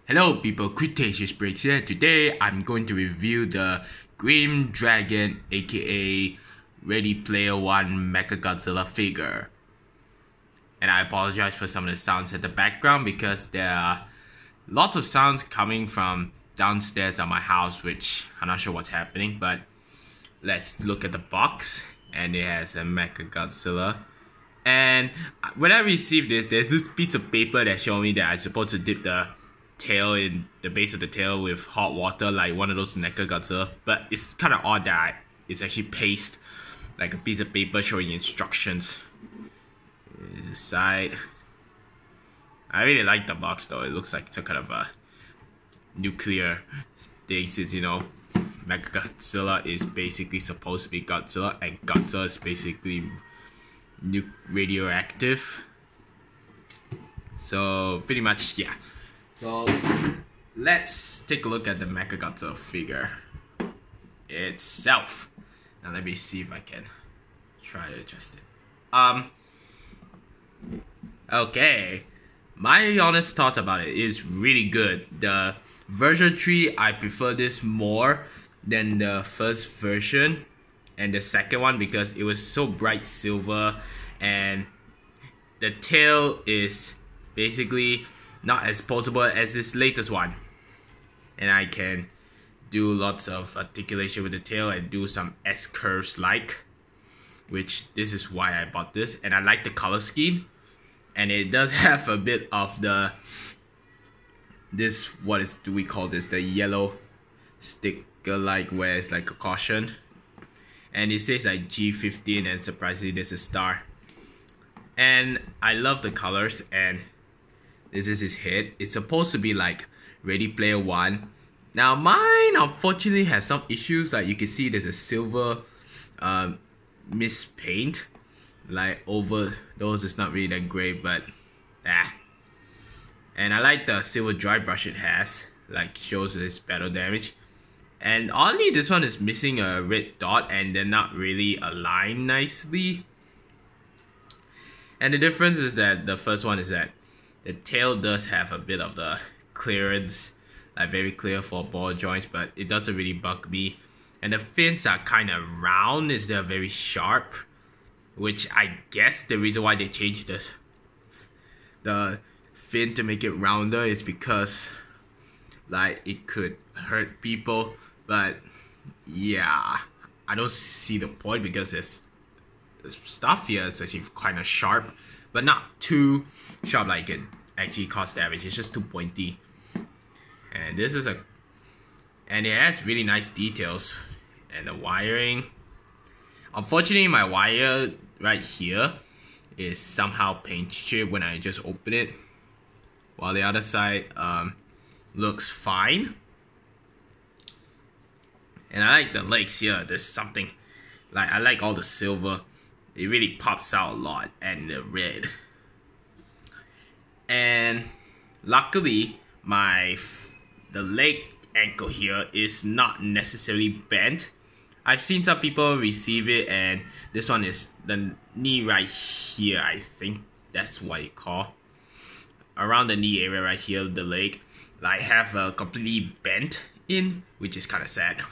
Hello people, Cretaceous Breaks here. Today I'm going to review the Grimdragon aka Ready Player One Mechagodzilla figure. And I apologize for some of the sounds at the background because there are lots of sounds coming from downstairs at my house, which I'm not sure what's happening, but let's look at the box. And it has a Mechagodzilla. And when I received this, there's this piece of paper that showed me that I'm supposed to dip the tail in the base of the tail with hot water like one of those Mechagodzilla, but it's kind of odd that it's actually paste like a piece of paper showing instructions. The side. I really like the box though. It looks like some kind of a nuclear thing, since Mechagodzilla is basically supposed to be Godzilla, and Godzilla is basically radioactive. So pretty much, yeah. So let's take a look at the Mechagodzilla figure itself. Now let me see if I can try to adjust it. Okay. My honest thought about it is really good. The version 3, I prefer this more than the first version and the second one because it was so bright silver, and the tail is basically not as posable as this latest one. And I can do lots of articulation with the tail and do some S-curves which this is why I bought this. And I like the color scheme. And it does have a bit of the do we call this, the yellow sticker where it's like a caution, and it says like G15, and surprisingly there's a star. And I love the colors, and this is his head. It's supposed to be like Ready Player One. Now mine unfortunately has some issues. Like you can see there's a silver mist paint like over those. It's not really that great, but and I like the silver dry brush it has, like shows its battle damage. And oddly, this one is missing a red dot, and they're not really aligned nicely. And the difference is that the first one is that the tail does have a bit of the clearance, like very clear for ball joints, but it doesn't really bug me. And the fins are kind of round, is they're very sharp, which I guess the reason why they changed the fin to make it rounder is because like it could hurt people. But yeah, I don't see the point because this stuff here is actually kind of sharp, but not too sharp like it actually cause damage. It's just too pointy. And this is and it has really nice details. And the wiring, unfortunately my wire right here is somehow paint chipped when I just open it, while the other side looks fine. And I like the legs here. There's something like, I like all the silver. It really pops out a lot, and the red. And luckily the leg ankle here is not necessarily bent. I've seen some people receive it, and this one is the knee right here. I think that's what you call around the knee area right here. The leg like have a completely bent in, which is kind of sad.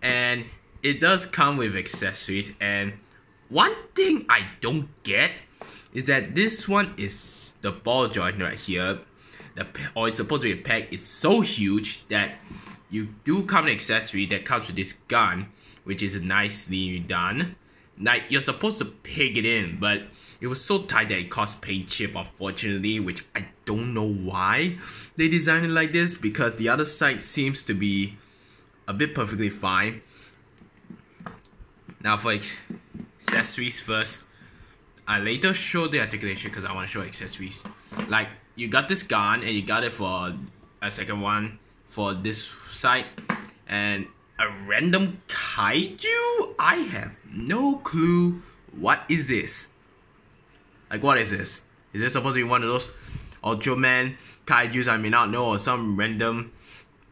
And it does come with accessories, and one thing I don't get is that this one is the ball joint right here. Or it's supposed to be a peg. It's so huge that you do come an accessory that comes with this gun, which is nicely done. Like you're supposed to peg it in, but it was so tight that it caused paint chip, unfortunately, which I don't know why they designed it like this, because the other side seems to be a bit perfectly fine. Now for accessories first, I later show the articulation because I want to show accessories. Like you got this gun, and you got it for a second one for this side, and a random kaiju. I have no clue what is this. Like what is this? Is this supposed to be one of those Ultraman kaijus I may not know, or some random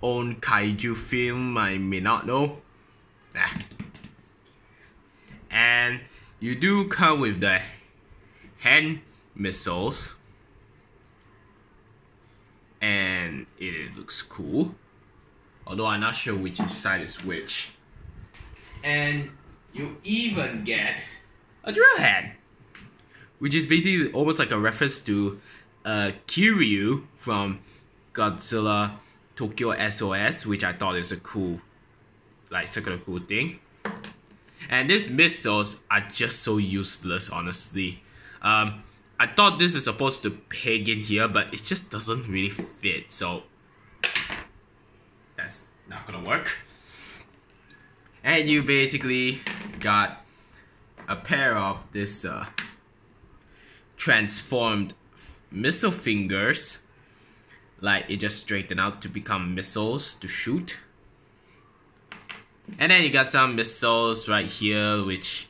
own kaiju film I may not know? And you do come with the hand missiles, and and it looks cool. Although I'm not sure which side is which. And you even get a drill hand, which is basically almost like a reference to Kiryu from Godzilla Tokyo SOS, which I thought is a cool, like, circular cool thing. And these missiles are just so useless, honestly. I thought this is supposed to peg in here, but it just doesn't really fit, so that's not gonna work. And you basically got a pair of this transformed missile fingers. Like, it just straightened out to become missiles to shoot. And then you got some missiles right here, which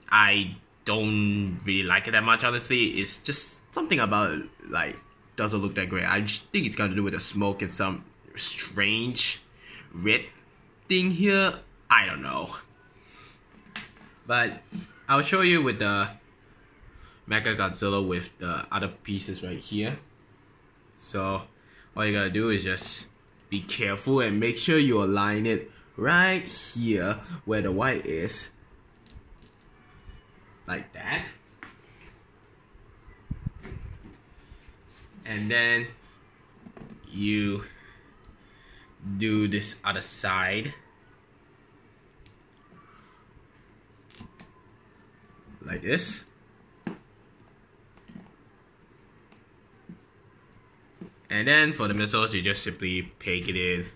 I don't really like it that much, honestly. It's just something about it, like, doesn't look that great. I just think it's got to do with the smoke and some strange red thing here. I don't know. But I'll show you with the Mechagodzilla with the other pieces right here. So all you gotta do is just be careful and make sure you align it right here where the white is. Like that. And then you do this other side. Like this. And then for the missiles, you just simply peg it in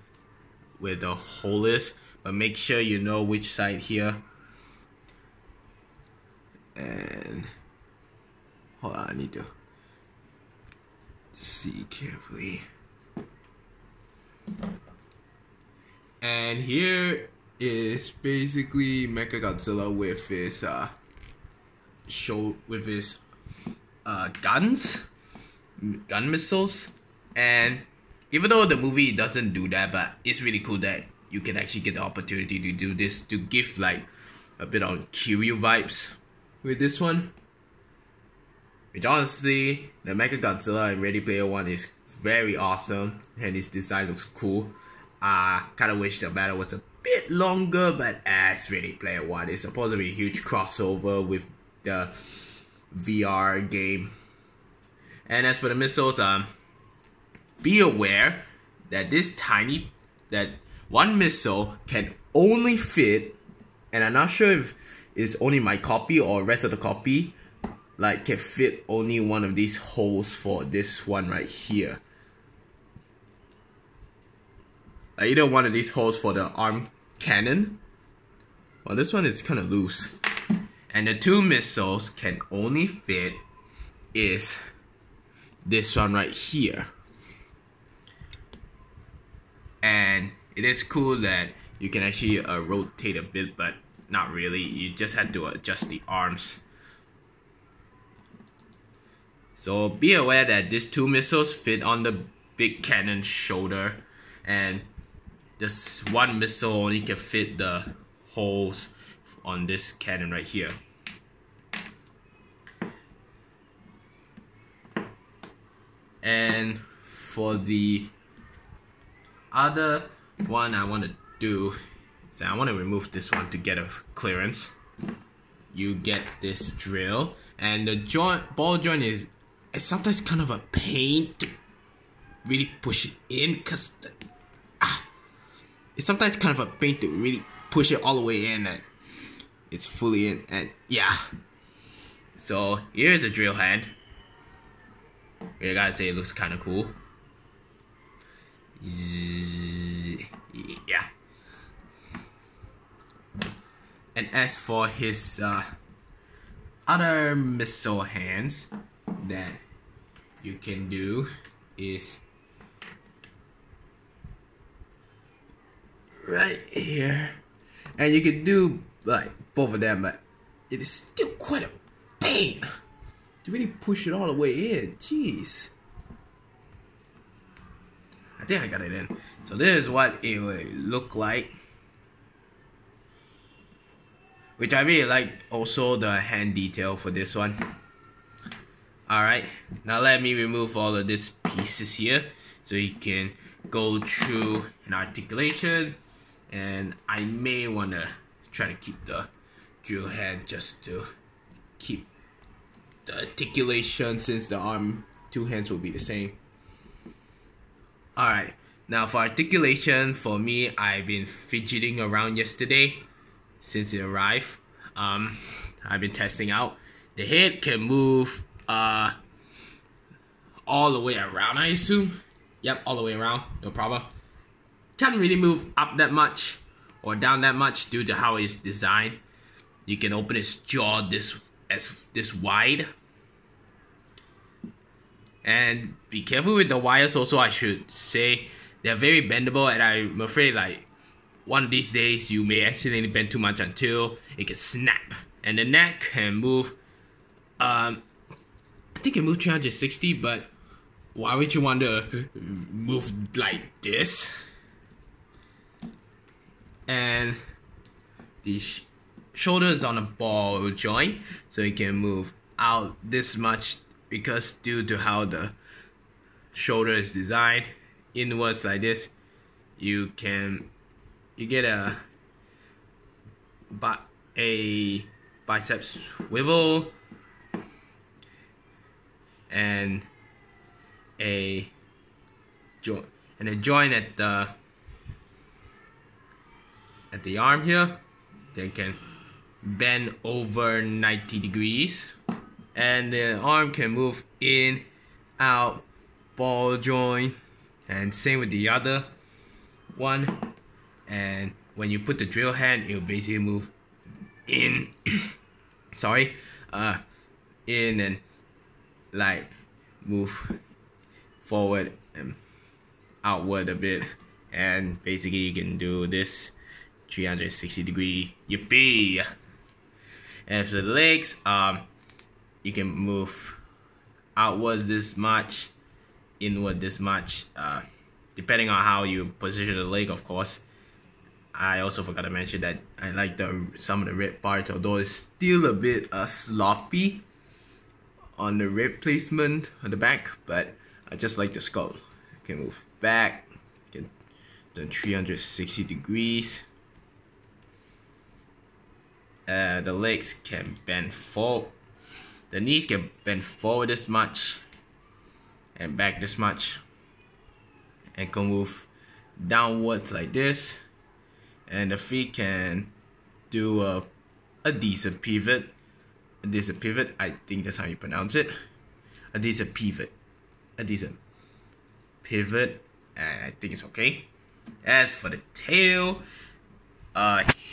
where the hole is, but make sure you know which side here. And hold on, I need to see carefully. And here is basically Mechagodzilla with his gun missiles. And even though the movie doesn't do that, but it's really cool that you can actually get the opportunity to do this, to give like a bit of Kiryu vibes with this one. Which honestly, the Mechagodzilla in Ready Player One is very awesome, and his design looks cool. I kind of wish the battle was a bit longer, but as Ready Player One, it's supposed to be a huge crossover with the VR game. And as for the missiles, be aware that that one missile can only fit, and I'm not sure if it's only my copy or rest of the copy, like, can fit only one of these holes for this one right here. Like, either one of these holes for the arm cannon, well, this one is kind of loose. And the two missiles can only fit is this one right here. And it is cool that you can actually rotate a bit, but not really. You just have to adjust the arms. So be aware that these two missiles fit on the big cannon's shoulder, and this one missile only can fit the holes on this cannon right here. And for the other one I want to do, so I want to remove this one to get a clearance. You get this drill, and the ball joint is sometimes kind of a pain to really push it in, because it's sometimes kind of a pain to really push it all the way in, and it's fully in, and yeah. So here's a drill hand. I gotta say, it looks kind of cool. Yeah. And as for his other missile hands that you can do is right here, and you can do like both of them, but it is still quite a pain to really push it all the way in. Jeez. I think I got it in. So this is what it would look like. Which I really like also the hand detail for this one. Alright, now let me remove all of these pieces here so you can go through an articulation. And I may want to try to keep the drill head just to keep the articulation, since the arm, two hands will be the same. Alright, now for articulation, for me, I've been fidgeting around yesterday since it arrived. I've been testing out. The head can move all the way around, I assume. Yep, all the way around, no problem. Can't really move up that much or down that much due to how it's designed. You can open its jaw this wide. And be careful with the wires also, I should say. They're very bendable, and I'm afraid like one of these days you may accidentally bend too much until it can snap. And the neck can move, I think it can move 360, but why would you want to move like this? And the shoulder is on a ball joint, so it can move out this much, because due to how the shoulder is designed inwards like this, you get a bicep swivel and a joint at the arm here. They can bend over 90 degrees, and the arm can move in, out, ball joint, and same with the other one. And when you put the drill head, it will basically move in in and like move forward and outward a bit, and basically you can do this 360 degree yippee. And for the legs, you can move outward this much, inward this much, depending on how you position the leg, of course. I also forgot to mention that I like some of the rib parts, although it's still a bit sloppy on the rib placement on the back, but I just like the skull. You can move back, you can do 360 degrees. The legs can bend forward, the knees can bend forward this much and back this much, and can move downwards like this. And the feet can do a decent pivot. I think that's how you pronounce it. A decent pivot. And I think it's okay. As for the tail,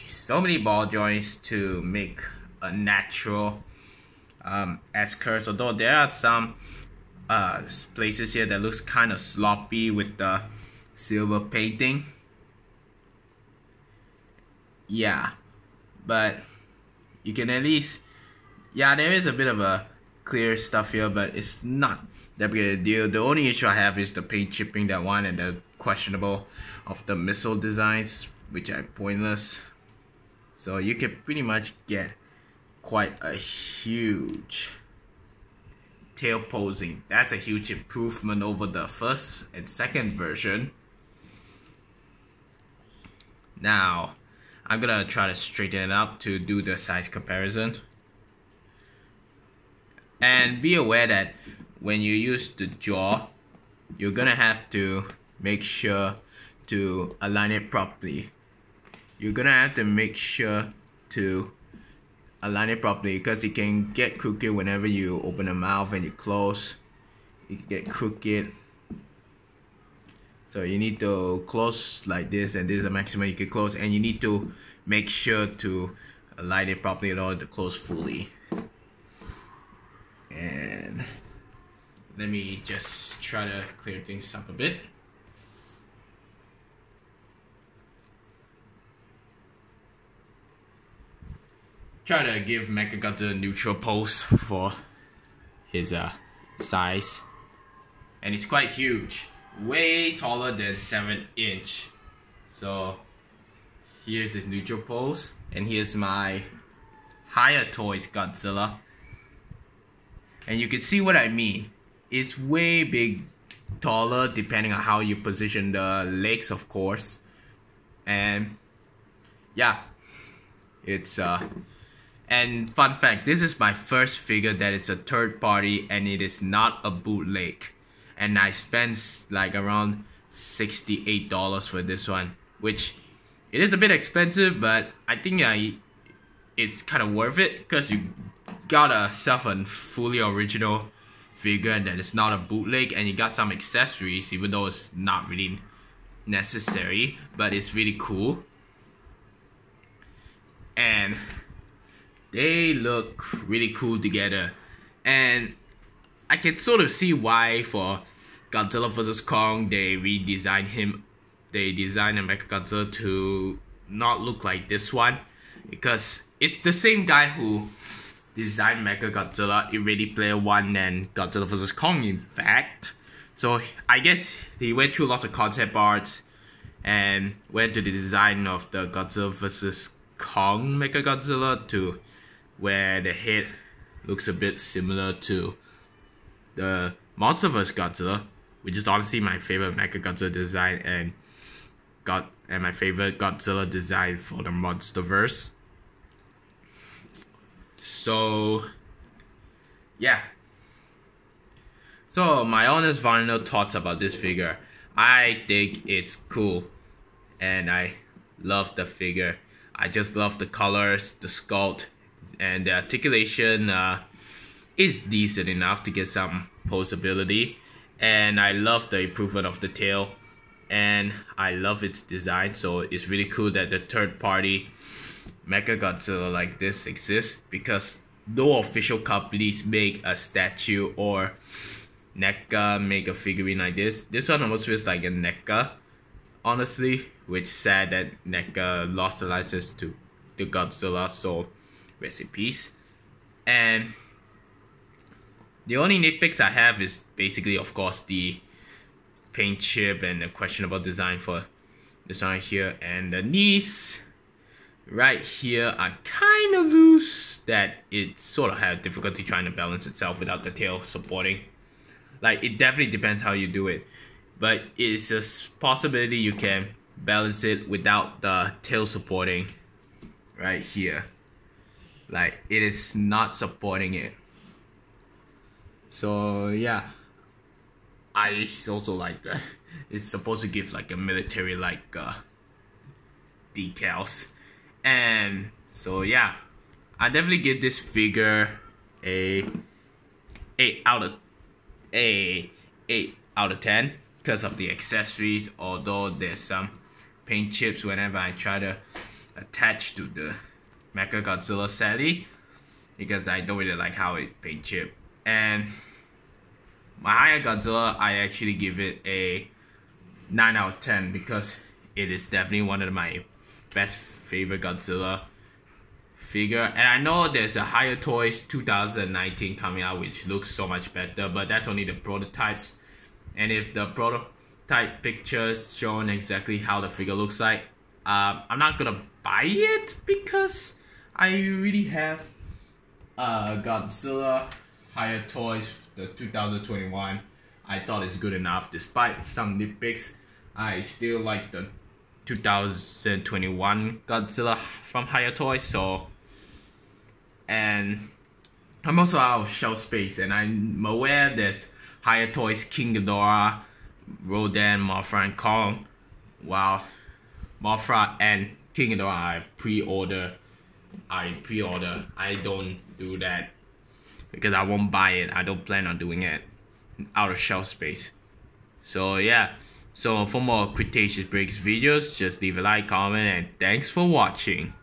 so many ball joints to make a natural S-curve. Although there are some places here that looks kind of sloppy with the silver painting. Yeah, but you can at least, yeah, there is a bit of a clear stuff here, but it's not that big of a deal. The only issue I have is the paint chipping, that one, and the questionable of the missile designs, which are pointless. So you can pretty much get quite a huge tail posing. That's a huge improvement over the first and second version. Now, I'm gonna try to straighten it up to do the size comparison. And be aware that when you use the jaw, you're gonna have to make sure to align it properly. Because it can get crooked whenever you open the mouth and you close. It can get crooked. So you need to close like this, and this is the maximum you can close, and you need to make sure to align it properly in order to close fully. And let me just try to clear things up a bit. Try to give Mechagodzilla a neutral pose for his size. And it's quite huge. Way taller than 7 inch. So here's his neutral pose, and here's my higher toys Godzilla. And you can see what I mean. It's way taller depending on how you position the legs, of course. And yeah, it's and fun fact, this is my first figure that is a third party and it is not a bootleg. And I spent like around $68 for this one, which it is a bit expensive, but I think it's kind of worth it because you got yourself a fully original figure that is not a bootleg, and you got some accessories, even though it's not really necessary, but it's really cool. And they look really cool together, and I can sort of see why for Godzilla vs. Kong they redesigned him. They designed a Mechagodzilla to not look like this one, because it's the same guy who designed Mechagodzilla in Ready Player One and Godzilla vs. Kong, in fact. So I guess he went through lots of concept art and went to the design of the Godzilla vs. Kong Mechagodzilla to where the head looks a bit similar to the Monster vs. Godzilla, which is honestly my favorite Mechagodzilla design and my favorite Godzilla design for the Monsterverse. So yeah. So my honest final thoughts about this figure. I think it's cool and I love the figure. I just love the colors, the sculpt, and the articulation is decent enough to get some posability. And I love the improvement of the tail, and I love its design. So it's really cool that the third party Mechagodzilla like this exists, because no official companies make a statue or NECA make a figurine like this. This one almost feels like a NECA, honestly, which sad that NECA lost the license to the Godzilla, so rest in peace. And the only nitpicks I have is basically, of course, the paint chip and the questionable design for this one here, and the knees right here are kind of loose, that it sort of had difficulty trying to balance itself without the tail supporting. Like, it definitely depends how you do it, but it's a possibility you can balance it without the tail supporting right here. Like, it is not supporting it. So yeah, I also like that. It's supposed to give like a military like decals. And so yeah, I definitely give this figure a 8 out of 10 because of the accessories, although there's some paint chips whenever I try to attach to the Mechagodzilla sadly, because I don't really like how it paint chip. And my higher Godzilla, I actually give it a 9 out of 10 because it is definitely one of my best favorite Godzilla figure. And I know there's a Higher Toys 2019 coming out which looks so much better, but that's only the prototypes. And if the prototype pictures showing exactly how the figure looks like, I'm not gonna buy it because I really have Godzilla Higher Toys the 2021. I thought it's good enough despite some nitpicks. I still like the 2021 Godzilla from Higher Toys. So, and I'm also out of shelf space, and I'm aware there's Higher Toys King Ghidorah, Rodan, Mothra, and Kong. While Mothra and King Ghidorah I pre-order. I don't do that because I won't buy it. I don't plan on doing it out of shelf space. So yeah, so for more Cretaceous Breaks videos, just leave a like, comment, and thanks for watching.